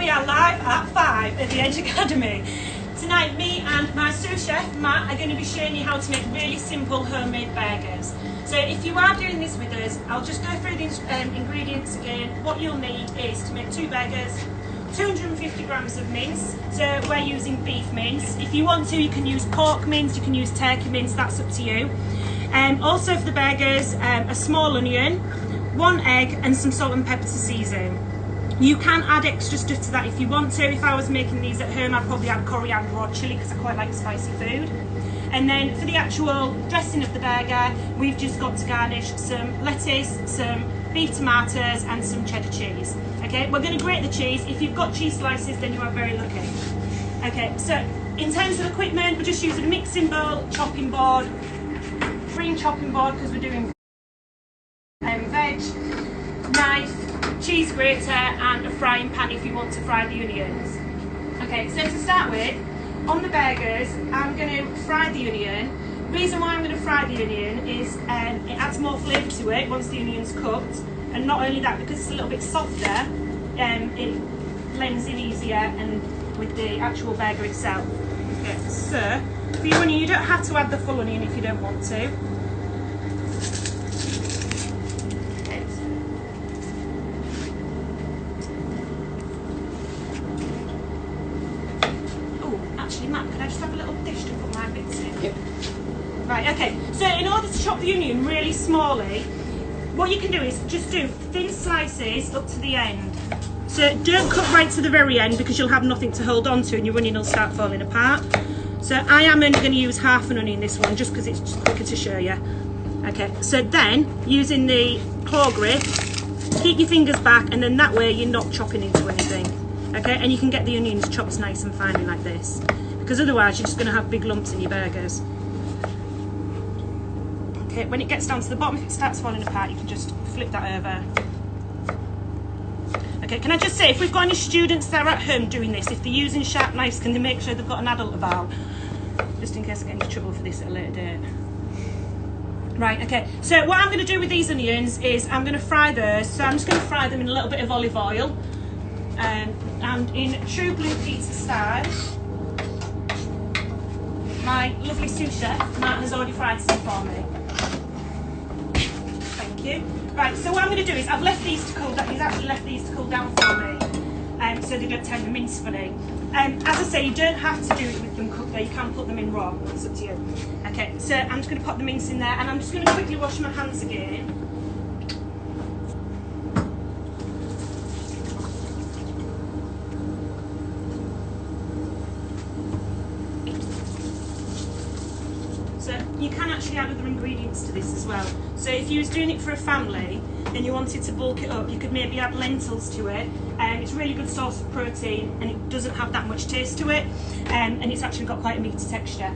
we are live at 5 at the Edge Academy. Tonight, me and my sous chef, Matt, are going to be showing you how to make really simple homemade burgers. So if you are doing this with us, I'll just go through these ingredients again. What you'll need is to make 2 burgers, 250 grams of mince, so we're using beef mince. If you want to, you can use pork mince, you can use turkey mince, that's up to you. Also for the burgers, a small onion, 1 egg and some salt and pepper to season. You can add extra stuff to that if you want to. If I was making these at home, I'd probably add coriander or chilli because I quite like spicy food. And then for the actual dressing of the burger, we've just got to garnish some lettuce, some beef tomatoes and some cheddar cheese. Okay, we're going to grate the cheese. If you've got cheese slices, then you are very lucky. Okay, so in terms of equipment, we're just using a mixing bowl, chopping board, green chopping board because we're doing veg, knife, cheese grater and a frying pan if you want to fry the onions. Okay, so to start with, on the burgers, I'm going to fry the onion. The reason why I'm going to fry the onion is it adds more flavour to it once the onion's cooked, and not only that, because it's a little bit softer, it blends in easier and with the actual burger itself. Okay, so for your onion, you don't have to add the full onion if you don't want to. Matt, could I just have a little dish to put my bits in? Yep. Right, okay. So in order to chop the onion really smallly, what you can do is just do thin slices up to the end. So don't cut right to the very end because you'll have nothing to hold on to and your onion will start falling apart. So I am only going to use half an onion this one just because it's just quicker to show you. Okay, so then using the claw grip, keep your fingers back and then that way you're not chopping into anything. Okay, and you can get the onions chopped nice and finely like this, because otherwise you're just going to have big lumps in your burgers. Okay, when it gets down to the bottom, if it starts falling apart, you can just flip that over. Okay, can I just say, if we've got any students that are at home doing this, if they're using sharp knives, can they make sure they've got an adult about? Just in case I get into trouble for this at a later date. Right, okay, so what I'm going to do with these onions is I'm going to fry those. So I'm just going to fry them in a little bit of olive oil. And in true Blue Pizza style, my lovely sous chef, Matt, has already fried some for me. Thank you. Right, so what I'm going to do is I've left these to cool down. He's actually left these to cool down for me, so they don't turn the mince funny. As I say, you don't have to do it with them cooked there. You can put them in raw. It's up to you. Okay, so I'm just going to pop the mince in there, and I'm just going to quickly wash my hands again. So you can actually add other ingredients to this as well. So if you was doing it for a family and you wanted to bulk it up, you could maybe add lentils to it. It's a really good source of protein and it doesn't have that much taste to it, and it's actually got quite a meaty texture.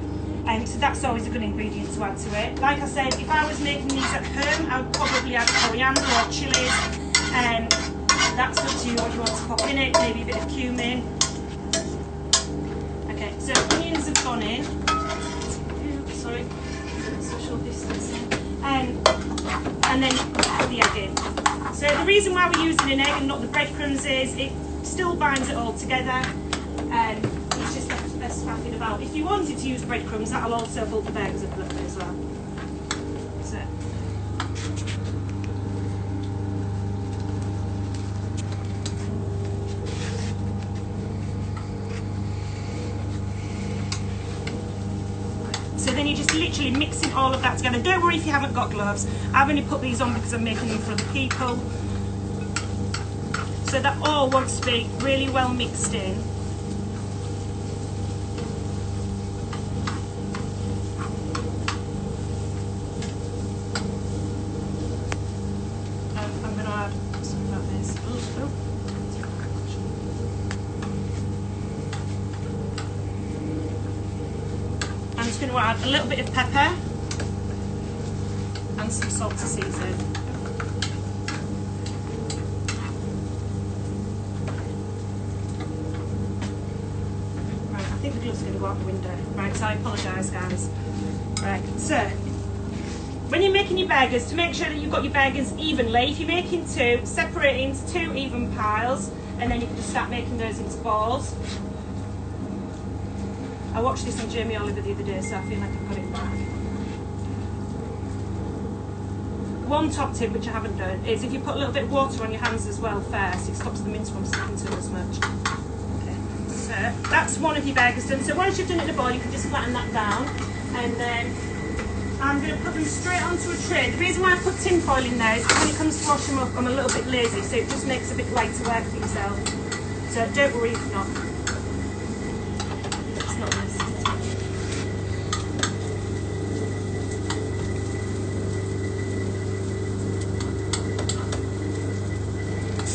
So that's always a good ingredient to add to it. Like I said, if I was making these at home, I would probably add coriander or chilies. That's up to you what you want to pop in it, maybe a bit of cumin. Okay, so onions have gone in. Sorry, social distancing. And then put the egg in. So the reason why we're using an egg and not the breadcrumbs is it still binds it all together. It's just less faffing about. If you wanted to use breadcrumbs, that'll also bulk the burgers up a little bit as well. So. So then you're just literally mixing all of that together. Don't worry if you haven't got gloves. I've only put these on because I'm making them for other people. So that all wants to be really well mixed in. I'm going to add something like this. I'm just going to add a little bit of pepper and some salt to season. Right, I think the glove's going to go out the window. Right, so I apologise, guys. Right, so when you're making your burgers, to make sure that you've got your burgers evenly, if you're making 2, separate into 2 even piles. and then you can just start making those into balls. I watched this on Jamie Oliver the other day, so I feel like I've got it back. One top tip, which I haven't done, is if you put a little bit of water on your hands as well first, it stops the mince from sticking to them as much. Okay, so that's one of your burgers done. So once you've done it in a bowl, you can just flatten that down, and then I'm going to put them straight onto a tray. The reason why I put tin foil in there is when it comes to wash them up, I'm a little bit lazy, so it just makes a bit lighter work for yourself. So don't worry if not. It's not necessary.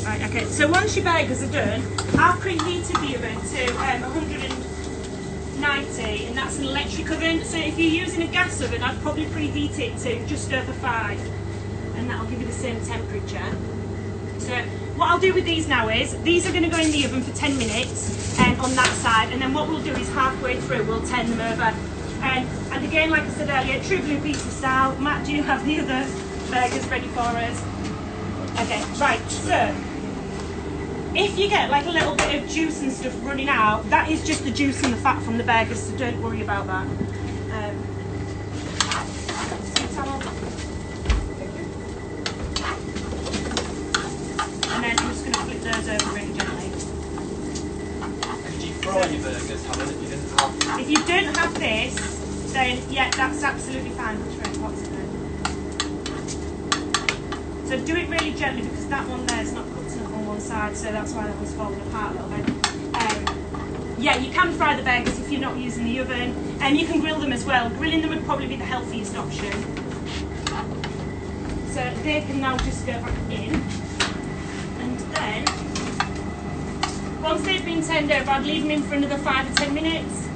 Right, okay, so once your burgers are done, I've preheated the oven to 190, and that's an electric oven. So if you're using a gas oven, I'd probably preheat it to just over 5, and that'll give you the same temperature. So what I'll do with these now is, these are going to go in the oven for 10 minutes on that side, and then what we'll do is halfway through we'll turn them over. And again, like I said earlier, true blue pizza style. Matt, do you have the other burgers ready for us? Okay, right, so if you get like a little bit of juice and stuff running out, that is just the juice and the fat from the burgers, so don't worry about that. And then I'm just going to flip those over really gently. Did you fry your burgers, Helen, if you didn't have? If you don't have this, then yeah, that's absolutely fine. That's very hot today. So do it really gently, because that one there is not cooked enough on one side, so that's why that one's falling apart a little bit. Yeah, you can fry the burgers if you're not using the oven, and you can grill them as well. Grilling them would probably be the healthiest option. So they can now just go back in, and then once they've been turned over, I'd leave them in for another 5 or 10 minutes.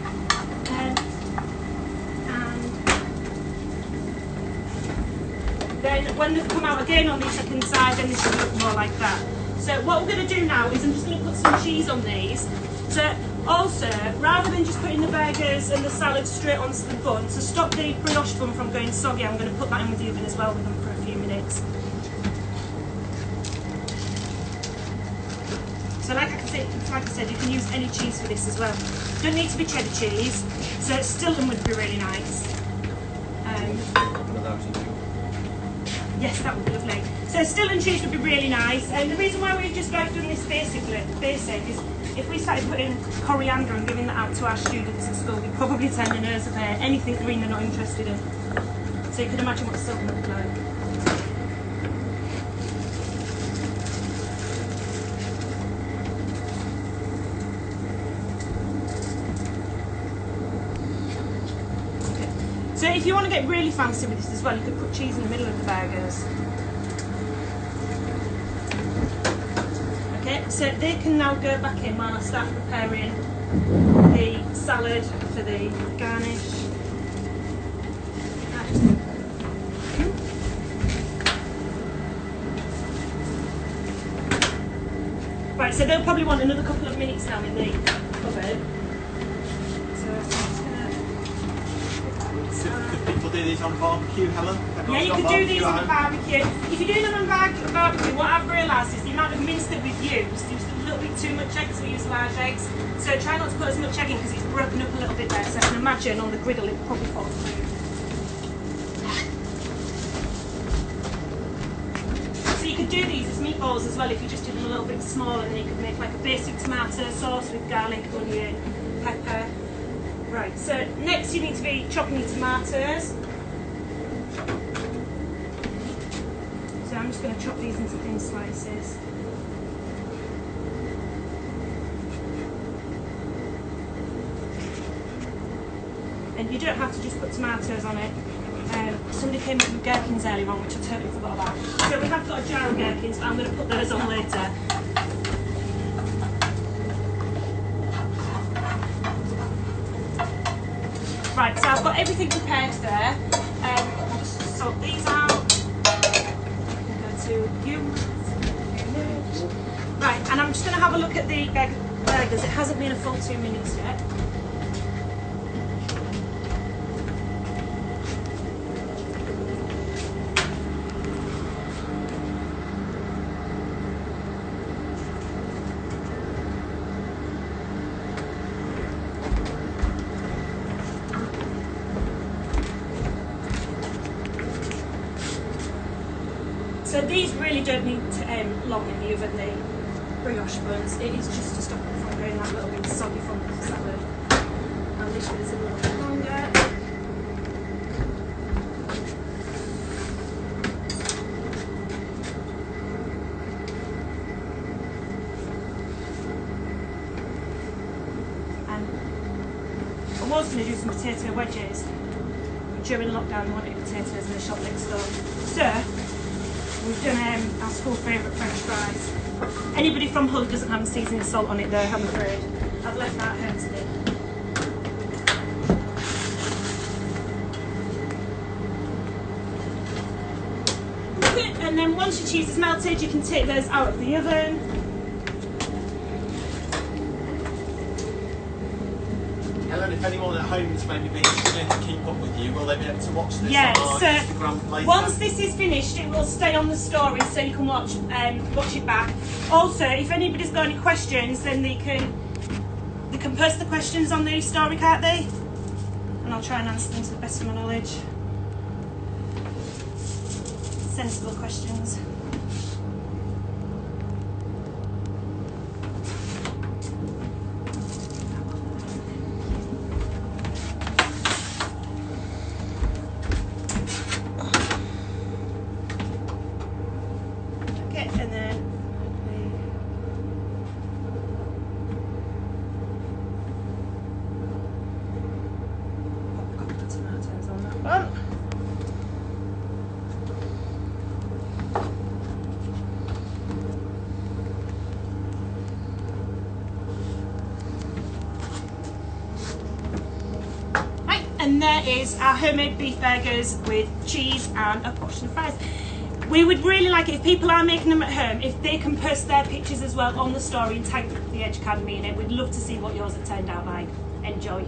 And then when they come out again on the second side, then they should look more like that. So what we're going to do now is I'm just going to put some cheese on these. So also, rather than just putting the burgers and the salad straight onto the bun, to stop the brioche bun from going soggy, I'm going to put that in with the oven as well with them for a few minutes. So like I said, you can use any cheese for this as well. Don't need to be cheddar cheese, so Stilton would be really nice. Yes, that would be lovely. So Stilton cheese would be really nice, and the reason why we've just like done this basic is if we started putting coriander and giving that out to our students at school, we'd probably turn their nose up at anything green they're not interested in. So you can imagine what Stilton would look like. So if you want to get really fancy with this as well, you could put cheese in the middle of the burgers. Okay, so they can now go back in while I start preparing the salad for the garnish. Right, so they'll probably want another couple of minutes now in the oven. Could people do these on barbecue, Helen? Yeah, you could do these on a barbecue. If you're doing them on barbecue, what I've realised is the amount of mince that we've used a little bit too much egg, so we use large eggs. So try not to put as much egg in because it's broken up a little bit there. So I can imagine on the griddle it would probably fall through. So you could do these as meatballs as well if you just did them a little bit smaller, and then you could make like a basic tomato sauce with garlic, onion, pepper. Right, so next you need to be chopping your tomatoes. So I'm just going to chop these into thin slices. And you don't have to just put tomatoes on it. Somebody came up with gherkins earlier on, which I totally forgot about. So we have got a jar of gherkins, but I'm going to put those on later. Right, so I've got everything prepared there. I'll just sort these out. Go to you. Right, and I'm just going to have a look at the burgers. It hasn't been a full 2 minutes yet. So these really don't need long in the oven, the brioche buns. It is just to stop it from going that little bit soggy from the salad. And this one is a little bit longer. I was going to do some potato wedges, but during lockdown I wanted potatoes in the shop next door. So we've done our school favourite French fries. Anybody from Hull doesn't have seasoning salt on it though, I'm afraid. I've left that home today. And then once your cheese is melted, you can take those out of the oven. Helen, if anyone at home is maybe being scared to keep up with you, will they be able to watch this Yeah, on our Instagram later? Once this is finished, it will stay on the story so you can watch it back. Also, if anybody's got any questions, then they can post the questions on the story, can't they? And I'll try and answer them to the best of my knowledge. Sensible questions. Okay, and then pop the tomatoes on that one. And there is our homemade beef burgers with cheese and a portion of fries. We would really like it if people are making them at home, if they can post their pictures as well on the story and tag the Edge Academy in it. We'd love to see what yours have turned out like. Enjoy.